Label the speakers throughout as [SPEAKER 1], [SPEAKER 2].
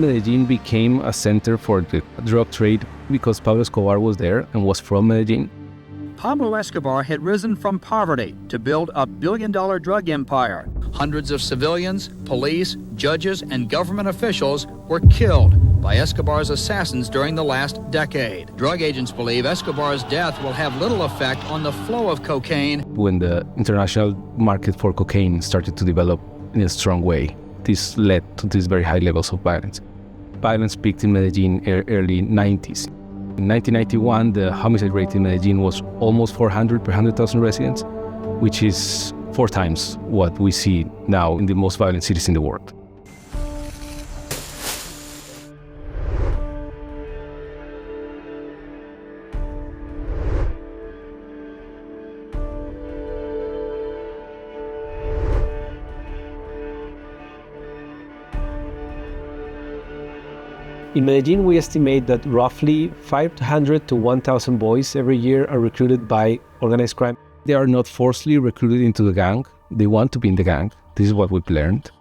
[SPEAKER 1] Medellin became a center for the drug trade because Pablo Escobar was there and was from Medellin.
[SPEAKER 2] Pablo Escobar had risen from poverty to build a billion-dollar drug empire. Hundreds of civilians, police, judges, and government officials were killed by Escobar's assassins during the last decade. Drug agents believe Escobar's death will have little effect on the flow of cocaine.
[SPEAKER 1] When the international market for cocaine started to develop in a strong way, this led to these very high levels of violence. Violence peaked in Medellin early 90s. In 1991, the homicide rate in Medellin was almost 400 per 100,000 residents, which is 4 times what we see now in the most violent cities in the world.
[SPEAKER 3] In Medellin, we estimate that roughly 500 to 1,000 boys every year are recruited by organized crime.
[SPEAKER 1] They are not forcibly recruited into the gang. They want to be in the gang. This is what we've learned.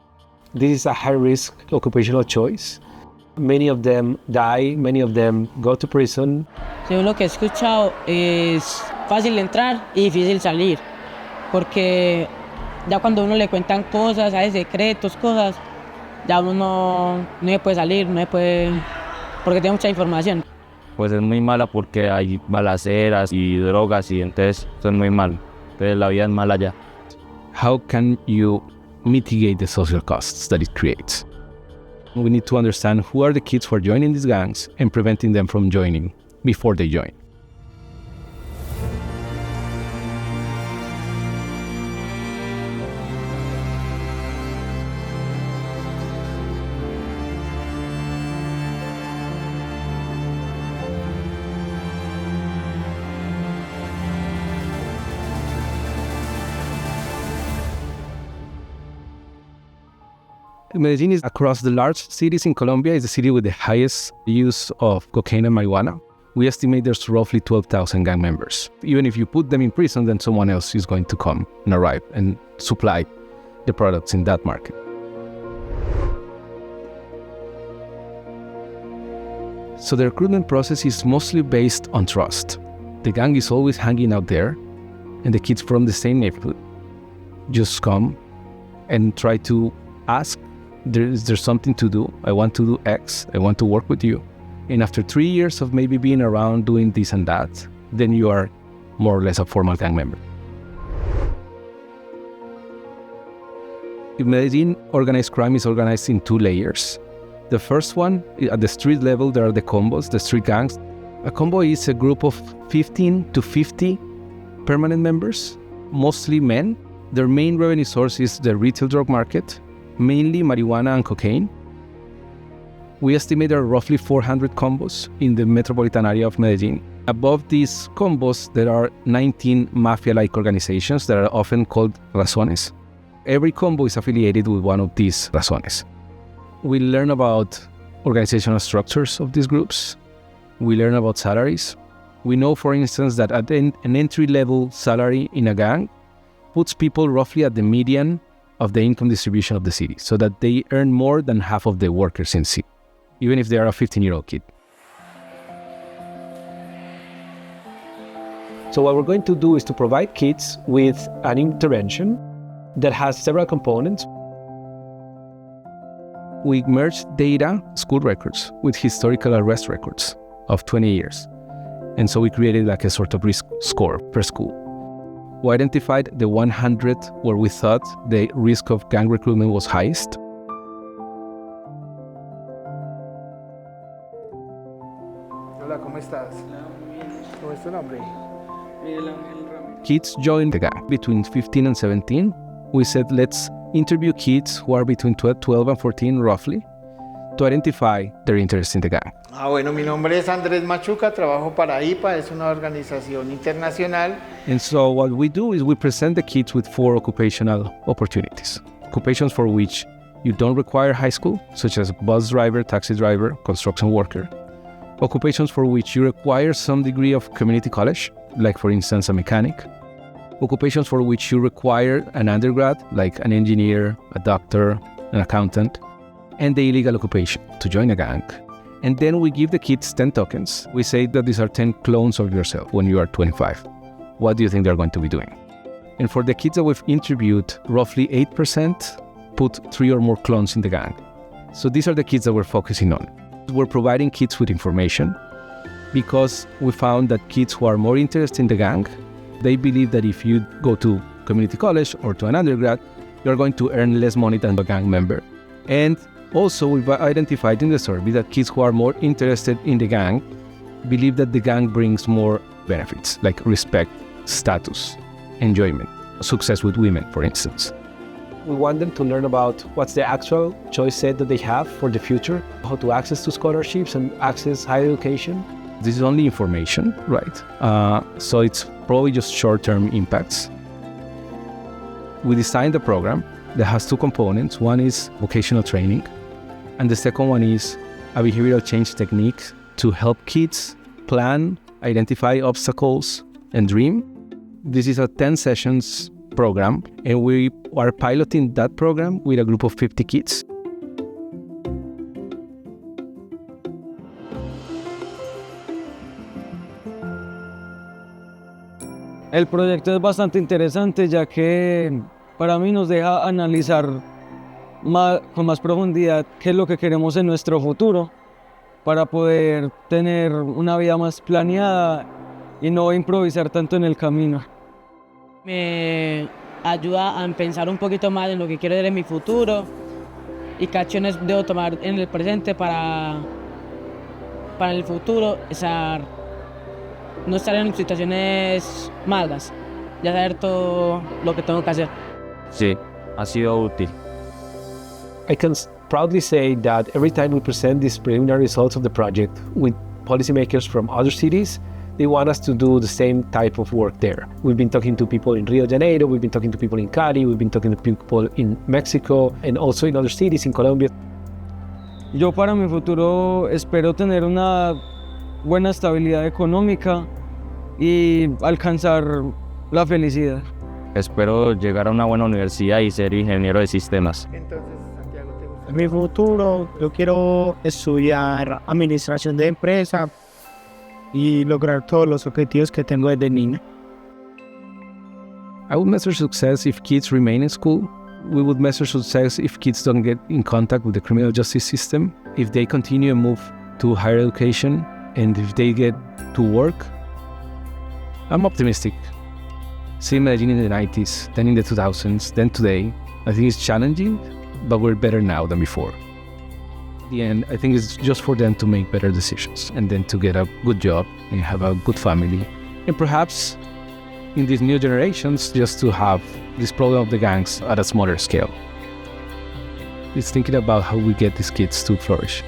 [SPEAKER 3] This is a high-risk occupational choice. Many of them die, many of them go to prison.
[SPEAKER 4] Según lo que he escuchado, es fácil entrar y difícil salir, porque ya cuando uno le cuentan cosas, hay secretos, cosas, ya uno no se puede salir, no se puede, porque tiene mucha información.
[SPEAKER 5] Pues es muy mala porque hay balaceras y drogas y entonces eso es muy malo. Entonces la vida es mala allá.
[SPEAKER 1] How can you mitigate the social costs that it creates? We need to understand who are the kids who are joining these gangs and preventing them from joining before they join. Medellin is across the large cities in Colombia is the city with the highest use of cocaine and marijuana. We estimate there's roughly 12,000 gang members. Even if you put them in prison, then someone else is going to come and arrive and supply the products in that market. So the recruitment process is mostly based on trust. The gang is always hanging out there, and the kids from the same neighborhood just come and try to ask, is there something to do? I want to do X. I want to work with you. And after 3 years of maybe being around doing this and that, then you are more or less a formal gang member. In Medellin, organized crime is organized in 2 layers. The first one, at the street level, there are the combos, the street gangs. A combo is a group of 15 to 50 permanent members, mostly men. Their main revenue source is the retail drug market, mainly marijuana and cocaine. We estimate there are roughly 400 combos in the metropolitan area of Medellin. Above these combos, there are 19 mafia-like organizations that are often called razones. Every combo is affiliated with one of these razones. We learn about organizational structures of these groups. We learn about salaries. We know, for instance, that an entry-level salary in a gang puts people roughly at the median of the income distribution of the city, so that they earn more than half of the workers in the city, even if they are a 15-year-old kid.
[SPEAKER 3] So what we're going to do is to provide kids with an intervention that has several components.
[SPEAKER 1] We merged data, school records, with historical arrest records of 20 years. And so we created like a sort of risk score per school. We identified the 100 where we thought the risk of gang recruitment was highest.
[SPEAKER 6] Hola, ¿cómo estás? ¿Cómo es tu nombre?
[SPEAKER 1] Kids joined the gang between 15 and 17. We said, let's interview kids who are between 12 and 14 roughly to identify their interest in the gang.
[SPEAKER 6] Bueno, mi nombre es Andrés Machuca, trabajo para IPA, es una organización internacional.
[SPEAKER 1] And so what we do is we present the kids with 4 occupational opportunities. Occupations for which you don't require high school, such as bus driver, taxi driver, construction worker. Occupations for which you require some degree of community college, like for instance a mechanic. Occupations for which you require an undergrad, like an engineer, a doctor, an accountant. and the illegal occupation to join a gang. And then we give the kids 10 tokens. We say that these are 10 clones of yourself when you are 25. What do you think they're going to be doing? And for the kids that we've interviewed, roughly 8% put 3 or more clones in the gang. So these are the kids that we're focusing on. We're providing kids with information because we found that kids who are more interested in the gang, they believe that if you go to community college or to an undergrad, you're going to earn less money than a gang member. And also, we've identified in the survey that kids who are more interested in the gang believe that the gang brings more benefits, like respect, status, enjoyment, success with women, for instance.
[SPEAKER 3] We want them to learn about what's the actual choice set that they have for the future, how to access to scholarships and access higher education.
[SPEAKER 1] This is only information, right? So it's probably just short-term impacts. We designed a program that has 2 components. One is vocational training, and the second one is a behavioral change technique to help kids plan, identify obstacles, and dream. This is a 10 sessions program, and we are piloting that program with a group of 50 kids.
[SPEAKER 7] El proyecto es bastante interesante ya que para mí nos deja analizar con más profundidad qué es lo que queremos en nuestro futuro para poder tener una vida más planeada y no improvisar tanto en el camino.
[SPEAKER 4] Me ayuda a pensar un poquito más en lo que quiero hacer en mi futuro y qué acciones debo tomar en el presente para el futuro, no estar en situaciones malas, ya saber todo lo que tengo que hacer.
[SPEAKER 5] Sí, ha sido útil.
[SPEAKER 3] I can proudly say that every time we present these preliminary results of the project with policymakers from other cities, they want us to do the same type of work there. We've been talking to people in Rio de Janeiro, we've been talking to people in Cali, we've been talking to people in Mexico, and also in other cities in Colombia.
[SPEAKER 7] Yo para mi futuro espero tener una buena estabilidad económica y alcanzar la felicidad.
[SPEAKER 5] Espero llegar a una buena universidad y ser ingeniero de sistemas.
[SPEAKER 6] Entonces, Santiago, ¿te gusta?
[SPEAKER 8] En mi futuro, yo quiero estudiar administración de empresa y lograr todos los objetivos que tengo desde niño.
[SPEAKER 1] I would measure success if kids remain in school. We would measure success if kids don't get in contact with the criminal justice system, if they continue and move to higher education, and if they get to work. I'm optimistic. See Medellin in the 90s, then in the 2000s, then today. I think it's challenging, but we're better now than before. At the end, I think it's just for them to make better decisions and then to get a good job and have a good family. And perhaps in these new generations, just to have this problem of the gangs at a smaller scale. It's thinking about how we get these kids to flourish.